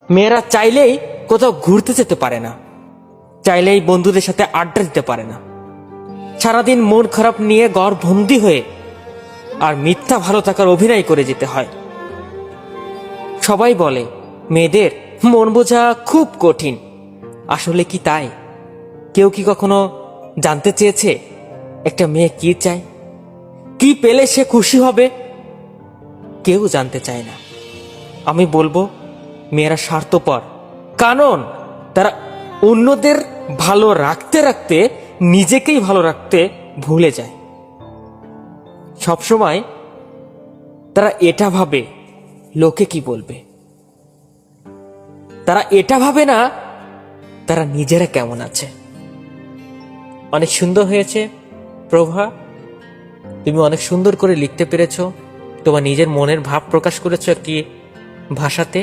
মেয়েরা চাইলেই কোথাও ঘুরতে যেতে পারে না, চাইলেই বন্ধুদের সাথে আড্ডা দিতে পারে না। সারাদিন মন খারাপ নিয়ে ঘরবন্দি হয়ে আর মিথ্যা ভালো থাকার অভিনয় করে যেতে হয়। সবাই বলে মেয়েদের মন বোঝা খুব কঠিন। আসলে কি তাই? কেউ কি কখনো জানতে চেয়েছে একটা মেয়ে কি চায়, কি পেলে সে খুশি হবে? কেউ জানতে চায় না। আমি বলবো মেয়েরা স্বার্থপর, কারণ তারা অন্যদের ভালো রাখতে রাখতে নিজেকেই ভালো রাখতে ভুলে যায়। সবসময় তারা এটা ভাবে লোকে কি বলবে, তারা এটা ভাবে না তারা নিজেরা কেমন আছে। অনেক সুন্দর হয়েছে প্রভা, তুমি অনেক সুন্দর করে লিখতে পেরেছো, তোমার নিজের মনের ভাব প্রকাশ করেছো একটি ভাষাতে।